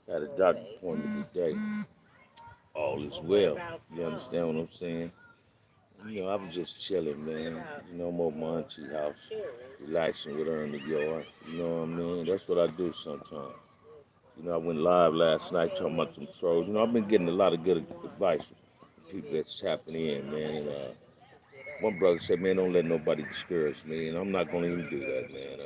Got a doctor appointment today. All is well. You understand what I'm saying? I was just chilling, man. I'm over my auntie house, relaxing with her in the yard. You know what I mean? That's what I do sometimes. I went live last night talking about them trolls. I've been getting a lot of good advice from people that's tapping in, man. And one brother said, man, don't let nobody discourage me. And I'm not going to even do that, man.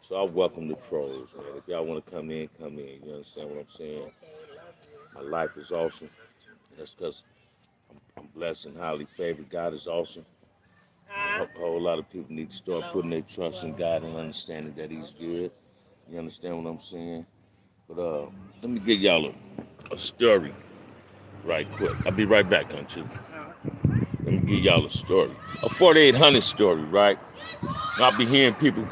So I welcome the trolls, man. If y'all want to come in, come in. You understand what I'm saying? My life is awesome. And that's because I'm blessed and highly favored. God is awesome. A whole lot of people need to start putting their trust in God and understanding that He's good. You understand what I'm saying? But let me give y'all a story right quick. I'll be right back, Auntie. Let me give y'all a story. A 4800 story, right? I'll be hearing people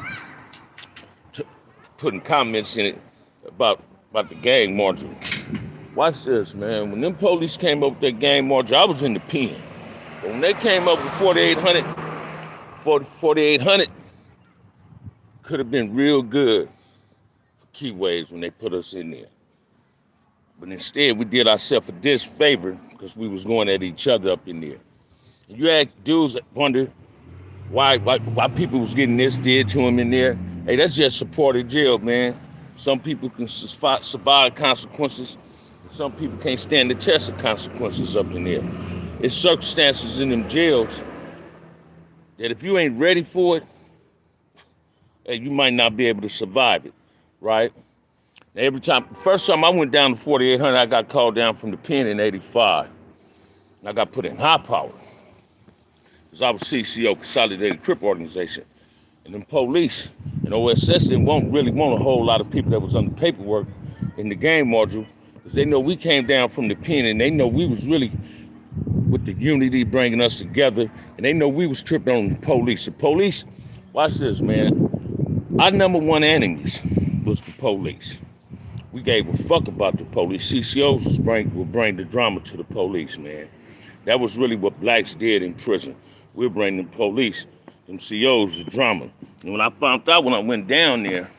putting comments in it about the gang margin. Watch this, man. When them police came up with that gang margin, I was in the pen. But when they came up with 4800 could have been real good for key waves when they put us in there. But instead, we did ourselves a disfavor because we was going at each other up in there. And you ask dudes wonder why people was getting this did to them in there. Hey, that's just supported jail, man. Some people can survive consequences. Some people can't stand the test of consequences up in there. It's circumstances in them jails that if you ain't ready for it, hey, you might not be able to survive it, right? First time I went down to 4800, I got called down from the pen in 85. I got put in high power. Because I was CCO, Consolidated Crip Organization. And them police and OSS didn't really want a whole lot of people that was on the paperwork in the game module. Because they know we came down from the pen and they know we was really with the unity bringing us together. And they know we was tripping on the police. The police, watch this, man. Our number one enemies was the police. We gave a fuck about the police. CCOs would bring the drama to the police, man. That was really what blacks did in prison. We'll bring the police, them COs, the drama. And when I found out when I went down there,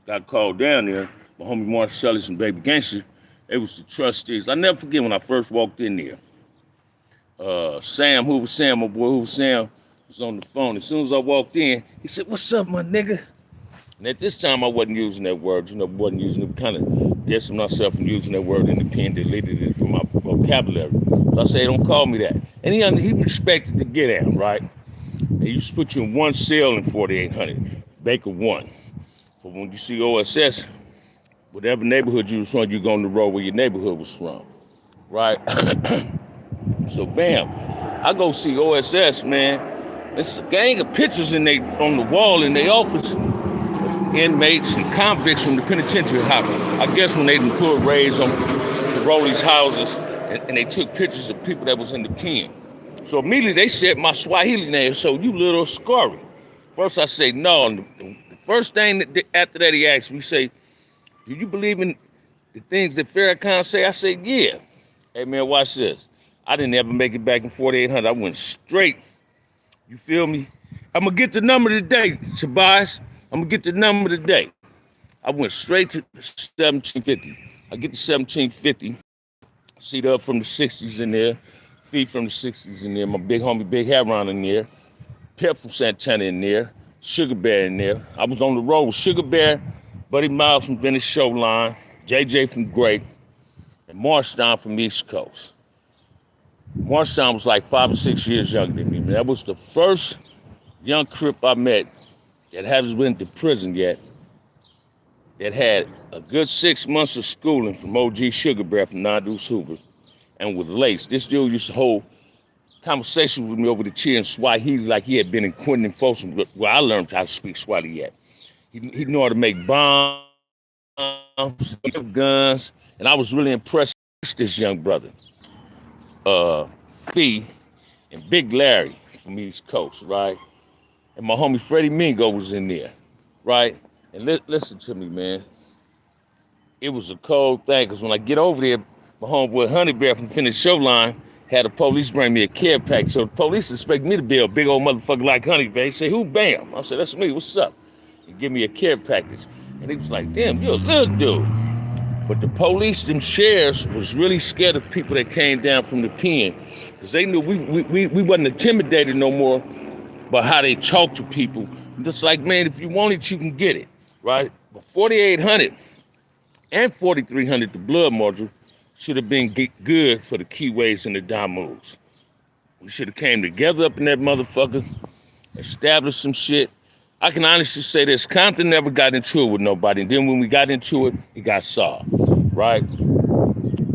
got called down there, my homie Marcellus and Baby Gangster, they was the trustees. I never forget when I first walked in there. Sam, Hoover Sam, my boy Hoover Sam, was on the phone. As soon as I walked in, he said, "What's up, my nigga?" And at this time, I wasn't using that word. Wasn't using it. Kind of distanced myself from using that word in the pen, deleted it from my vocabulary. So I say, don't call me that. And he respected the get out, right? They used to put you in one cell in 4800, Baker 1. For when you see OSS, whatever neighborhood you was from, you go on the road where your neighborhood was from, right? So bam, I go see OSS, man. It's a gang of pictures on the wall in their office. Inmates and convicts from the penitentiary hospital. I guess when they didn't put raids on Rolly's houses and they took pictures of people that was in the pen. So immediately they said my Swahili name, so you little scurry. First I say no. And the first thing after that he asked me, say, do you believe in the things that Farrakhan say? I said, yeah. Hey man, watch this. I didn't ever make it back in 4800. I went straight. You feel me? I'm gonna get the number today, Tobias. I'm gonna get the number today. I went straight to 1750. I get the 1750. Seat up from the 60s in there. Feet from the 60s in there. My big homie Big Heron in there. Pep from Santana in there. Sugar Bear in there. I was on the road with Sugar Bear, Buddy Miles from Venice Showline, JJ from Great, and Marstein from East Coast. Marstein was like 5 or 6 years younger than me. That was the first young Crip I met that hasn't been to prison yet, that had a good 6 months of schooling from OG Sugar Bear from Nandus Hoover and with Lace. This dude used to hold conversations with me over the chair in Swahili like he had been in Quentin and Folsom, where I learned how to speak Swahili at. He knew how to make bombs, guns, and I was really impressed with this young brother. Fee and Big Larry from East Coast, right? And my homie Freddie Mingo was in there, right? And listen to me, man. It was a cold thing, because when I get over there, my homeboy Honey Bear from Finish Showline had the police bring me a care package. So the police expect me to be a big old motherfucker like Honey Bear. He said, who? Bam. I said, that's me. What's up? He give me a care package. And he was like, damn, you're a little dude. But the police, them sheriffs, was really scared of people that came down from the pen, because they knew we wasn't intimidated no more by how they talk to people. Just like, man, if you want it, you can get it, right? But 4,800 and 4,300, the blood module, should have been good for the Keyways and the Damus. We should have came together up in that motherfucker, established some shit. I can honestly say this, Compton never got into it with nobody. And then when we got into it, it got solved, right?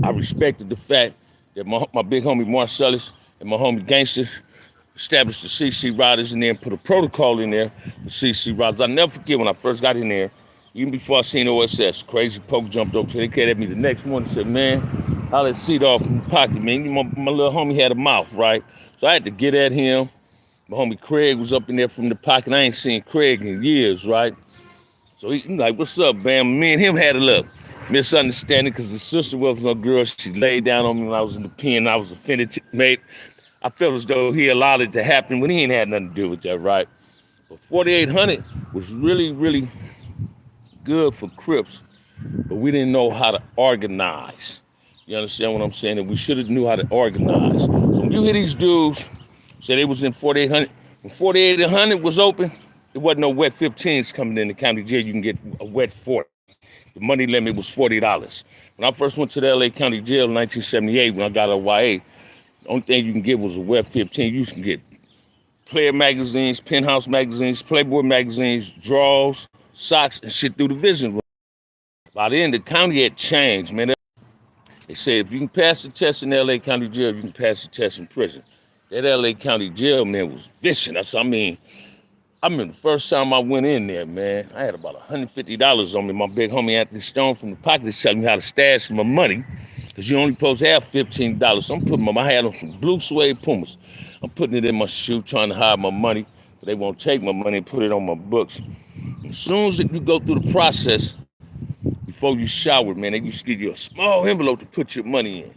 I respected the fact that my big homie Marcellus and my homie Gangster established the CC Riders and then put a protocol in there for CC Riders. I'll never forget when I first got in there, even before I seen OSS, Crazy Poke jumped over, they came at me the next morning and said, man, I'll let Cedar off in the pocket, man. My little homie had a mouth, right? So I had to get at him. My homie Craig was up in there from the pocket. I ain't seen Craig in years, right? So he like, what's up, Bam? Me and him had a little misunderstanding because the sister was no girl. She laid down on me when I was in the pen. I was offended, mate. I felt as though he allowed it to happen when he ain't had nothing to do with that, right? But 4,800 was really, really good for Crips, but we didn't know how to organize. You understand what I'm saying? And we should have knew how to organize. So when you hear these dudes say they was in 4,800, when 4,800 was open, there wasn't no wet 15s coming in the county jail. You can get a wet 40. The money limit was $40. When I first went to the LA County Jail in 1978, when I got a YA, the only thing you can get was a wet 15. You can get Player magazines, Penthouse magazines, Playboy magazines, draws, socks, and shit through the vision room. By the end, the county had changed, man. They said if you can pass the test in the LA County Jail, you can pass the test in prison. That LA County Jail, man, was vicious. I mean, the first time I went in there, man, I had about $150 on me. My big homie Anthony Stone from the pocket is telling me how to stash my money, because you only supposed to have $15. So I'm putting my hat on some blue suede Pumas. I'm putting it in my shoe, trying to hide my money, but they won't take my money and put it on my books. As soon as you go through the process, before you shower, man, they used to give you a small envelope to put your money in.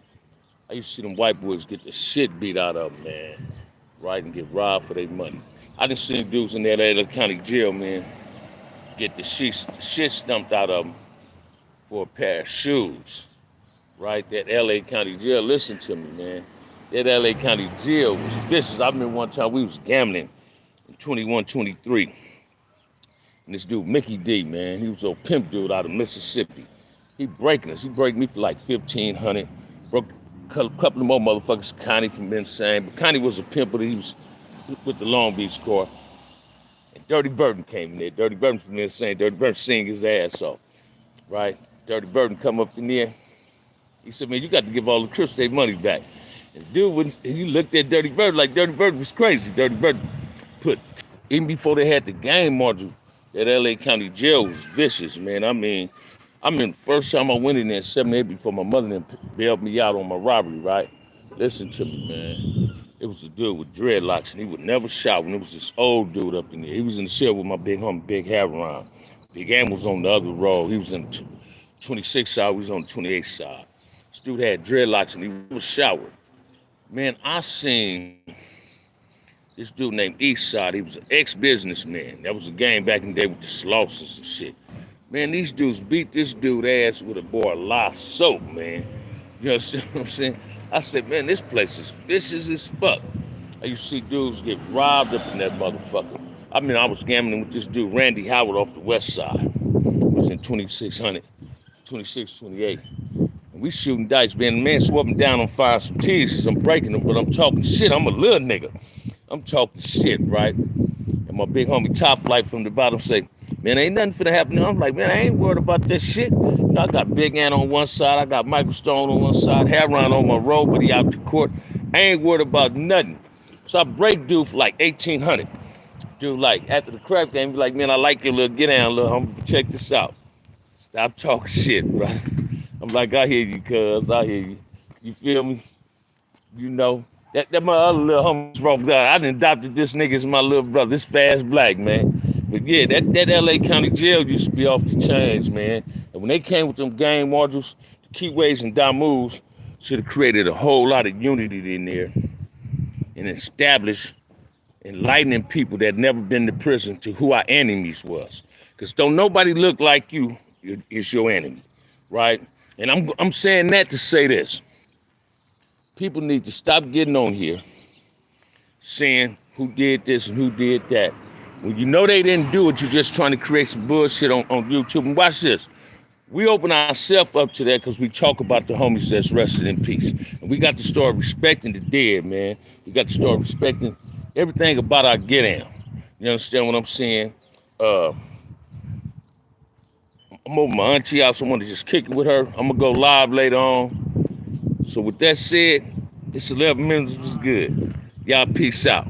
I used to see them white boys get the shit beat out of them, man, right, and get robbed for their money. I done seen dudes in that LA County Jail, man, get the shit stumped out of them for a pair of shoes, right? That LA County Jail, listen to me, man. That LA County Jail was vicious. I remember one time we was gambling in 21, 23. And this dude, Mickey D, man, he was a pimp dude out of Mississippi. He breaking us. He break me for like 1,500. Broke a couple of more motherfuckers, Connie from Insane. But Connie was a pimp, but he was with the Long Beach Corps. And Dirty Burton came in there. Dirty Burton from Insane. Dirty Burton sing his ass off, right? Dirty Burton come up in there. He said, man, you got to give all the Crips their money back. And dude, he looked at Dirty Burton like Dirty Burton was crazy. Dirty Burton put, even before they had the game module, that LA County Jail was vicious, man. I mean, the first time I went in there in 78 before my mother then bailed me out on my robbery, right? Listen to me, man. It was a dude with dreadlocks, and he would never shout. And it was this old dude up in there. He was in the cell with my big homie, Big Haveron. Big Am was on the other row. He was in the 26th side. We was on the 28th side. This dude had dreadlocks, and he was showered. Man, I seen this dude named Eastside. He was an ex-businessman. That was a game back in the day with the Slossers and shit. Man, these dudes beat this dude ass with a bar of lye soap, man. You understand what I'm saying? I said, man, this place is vicious as fuck. I used to see dudes get robbed up in that motherfucker. I mean, I was gambling with this dude, Randy Howard, off the west side. It was in 2600, 26, 28. And we shooting dice, man. The man swapping down on fire some teas. I'm breaking them, but I'm talking shit. I'm a little nigga. I'm talking shit, right? And my big homie Top Flight from the bottom say, man, ain't nothing finna happen. I'm like, man, I ain't worried about that shit. You know, I got Big Ant on one side. I got Michael Stone on one side. Haveron on my road, but he out to court. I ain't worried about nothing. So I break dude for like 1,800. Dude, like, after the crap game, be like, man, I like your little get down, little homie. Check this out. Stop talking shit, right? I'm like, I hear you, cuz. I hear you. You feel me? You know. That my other little homie's wrong. I done adopted this nigga as my little brother. This fast black, man. But yeah, that LA County Jail used to be off the chains, man. And when they came with them game modules, the Keyways and Damus should have created a whole lot of unity in there and established enlightening people that never been to prison to who our enemies was. Because don't nobody look like you is your enemy, right? And I'm saying that to say this. People need to stop getting on here saying who did this and who did that. When you know they didn't do it, you're just trying to create some bullshit on YouTube. And watch this. We open ourselves up to that because we talk about the homies that's rested in peace. And we got to start respecting the dead, man. We got to start respecting everything about our get down. You understand what I'm saying? I'm over my auntie house. I want to just kick it with her. I'm going to go live later on. So with that said, it's 11 minutes. Was good. Y'all peace out.